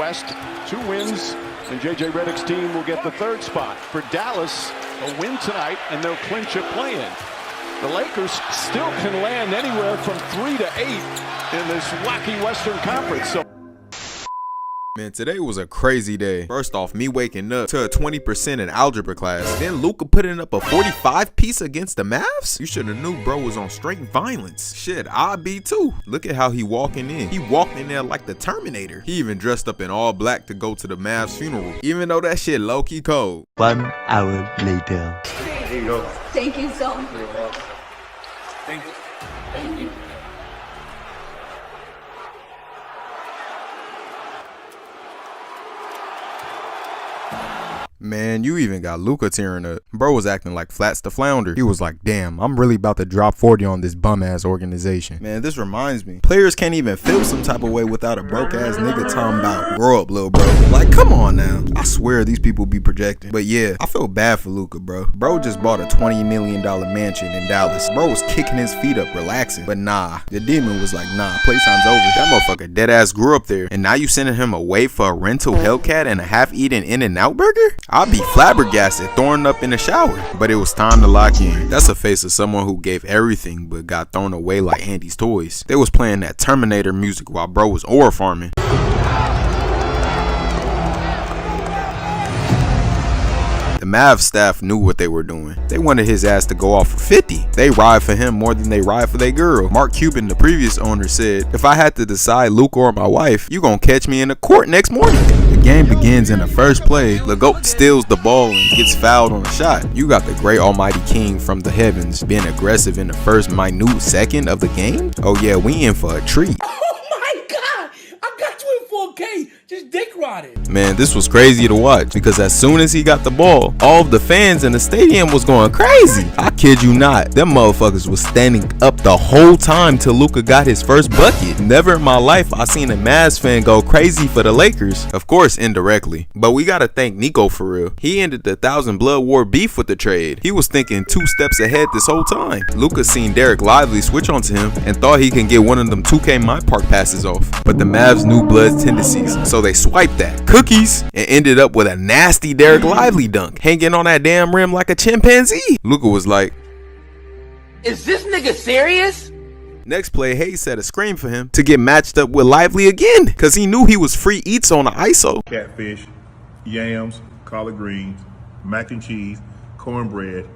West, 2 wins, and J.J. Redick's team will get the 3rd spot. For Dallas, a win tonight, and they'll clinch a play-in. The Lakers still can land anywhere from 3 to 8 in this wacky Western Conference. So, man, today was a crazy day. First off, me waking up to a 20% in algebra class. Then Luka putting up a 45 piece against the MAVS? You should have knew bro was on straight violence. Shit, I be too. Look at how he walking in. He walked in there like the Terminator. He even dressed up in all black to go to the MAVS funeral. Even though that shit low-key cold. 1 hour later. Here you go. Thank you so much. You're welcome. Thank you. Thank you. Man, you even got Luka tearing up. Bro was acting like Flats the Flounder. He was like, damn, I'm really about to drop 40 on this bum-ass organization. Man, this reminds me. Players can't even feel some type of way without a broke-ass nigga talking about, grow up, little bro. Like, come on now. I swear these people be projecting. But yeah, I feel bad for Luka, bro. Bro just bought a $20 million mansion in Dallas. Bro was kicking his feet up, relaxing. But nah, the demon was like, nah, playtime's over. That motherfucker dead-ass grew up there. And now you sending him away for a rental Hellcat and a half-eaten In-N-Out burger? I'll be flabbergasted throwing up in the shower. But it was time to lock in. That's the face of someone who gave everything but got thrown away like Andy's toys. They was playing that Terminator music while bro was ore farming. The MAVS staff knew what they were doing. They wanted his ass to go off for 50. They ride for him more than they ride for their girl. Mark Cuban, the previous owner, said, if I had to decide Luka or my wife, you gonna catch me in the court next morning. The game begins in the first play. LeGoat steals the ball and gets fouled on a shot. You got the great almighty king from the heavens being aggressive in the first minute second of the game? Oh yeah, we in for a treat. Just dick rotted. Man, this was crazy to watch because as soon as he got the ball, all of the fans in the stadium was going crazy. I kid you not, them motherfuckers was standing up the whole time till Luka got his first bucket. Never in my life I seen a MAVS fan go crazy for the Lakers. Of course, indirectly. But we gotta thank Nico for real. He ended the 1,000 Blood War beef with the trade. He was thinking 2 steps ahead this whole time. Luka seen Derek Lively switch onto him and thought he can get one of them 2K My Park passes off. But the MAVS knew Blood's tendencies, so they swiped that cookies and ended up with a nasty Derek Lively dunk hanging on that damn rim like a chimpanzee. Luka was like, Is this nigga serious? next play, Hayes set a screen for him to get matched up with Lively again because he knew he was free eats on the ISO. Catfish, yams, collard greens, mac and cheese, cornbread.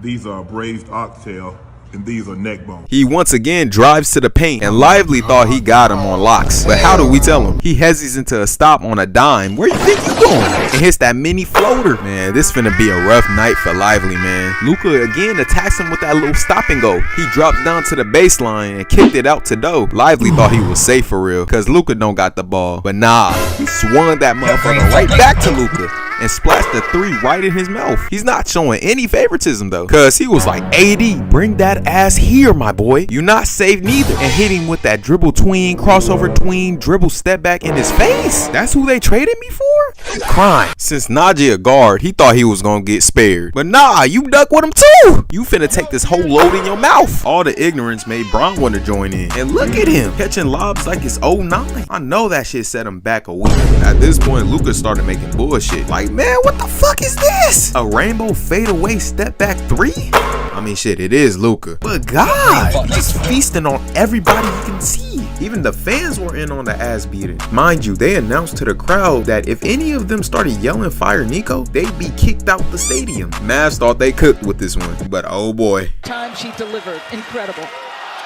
These are braised oxtail, and these are neck bones. He once again drives to the paint, and Lively thought he got him on locks. But how do we tell him? He hesitates into a stop on a dime. Where you think you going? And hits that mini floater. Man, this finna be a rough night for Lively, man. Luka again attacks him with that little stop and go. He drops down to the baseline and kicked it out to Doe. Lively thought he was safe for real, cause Luka don't got the ball. But nah, he swung that motherfucker right back to Luka and splashed the 3 right in his mouth. He's not showing any favoritism though, cause he was like, AD, bring that ass here, my boy. You not safe neither. And hit him with that dribble tween, crossover tween, dribble step back in his face. That's who they traded me for? Crime. Since Najee a guard, he thought he was gonna get spared. But nah, you duck with him too. You finna take this whole load in your mouth. All the ignorance made Bron want to join in. And look at him, catching lobs like it's 09. I know that shit set him back a week. At this point, Luka started making bullshit. Like, man, what the fuck is this? A rainbow fadeaway step back 3? I mean, shit, it is Luka. But God, he's just feasting on everybody he can see. Even the fans were in on the ass beating. Mind you, they announced to the crowd that if any of them started yelling fire Nico, they'd be kicked out the stadium. MAVS thought they cooked with this one, but oh boy. Time she delivered. Incredible.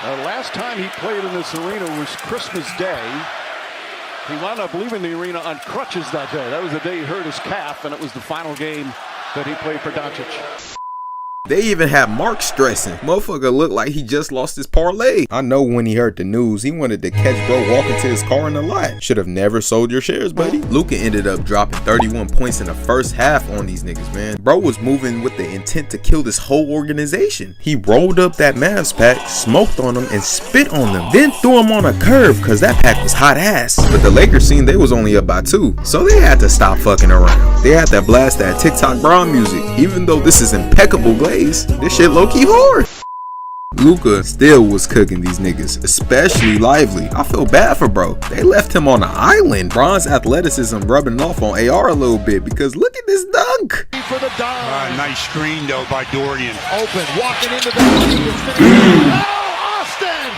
The last time he played in this arena was Christmas Day. He wound up leaving the arena on crutches that day. That was the day he hurt his calf, and it was the final game that he played for Doncic. They even had Mark stressing. Motherfucker looked like he just lost his parlay. I know when he heard the news, he wanted to catch bro walking to his car in the lot. Should have never sold your shares, buddy. Luka ended up dropping 31 points in the first half on these niggas, man. Bro was moving with the intent to kill this whole organization. He rolled up that MAVS pack, smoked on them, and spit on them. Then threw them on a curve, cause that pack was hot ass. But the Lakers seen they was only up by 2, so they had to stop fucking around. They had to blast that TikTok Brown music. Even though this is impeccable glaze, this shit low-key hard. Luka still was cooking these niggas, especially Lively. I feel bad for bro. They left him on an island. Bron's athleticism rubbing off on AR a little bit because look at this dunk. For the dime. Nice screen though by Dorian. Open, walking into the oh, Austin!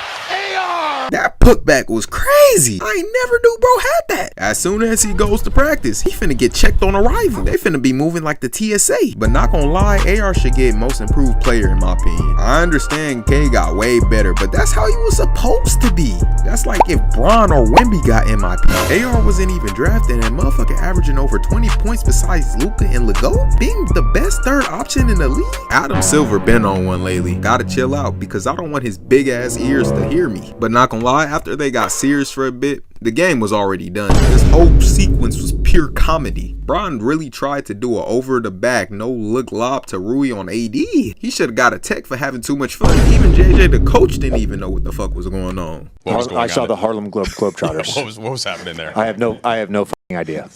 AR! That putback was crazy. I ain't never knew bro had that. As soon as he goes to practice, he finna get checked on arrival. They finna be moving like the TSA. But not gonna lie, AR should get most improved player in my opinion. I understand K got way better, but that's how he was supposed to be. That's like if Bron or Wemby got MIP. AR wasn't even drafted and motherfucker averaging over 20 points besides Luka and Lego, being the best third option in the league. Adam Silver been on one lately. Gotta chill out because I don't want his big ass ears to hear me. But not gonna lie, after they got serious for a bit, the game was already done. This whole sequence was pure comedy. Bron really tried to do a over the back no look lob to Rui on AD. He should have got a tech for having too much fun. Even JJ the coach didn't even know what the fuck was going on. I saw the Harlem Globetrotters. what was happening there? I have no fucking idea.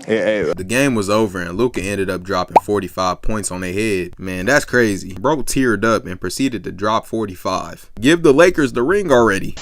The game was over and Luka ended up dropping 45 points on their head. Man, that's crazy. Bro teared up and proceeded to drop 45. Give the Lakers the ring already.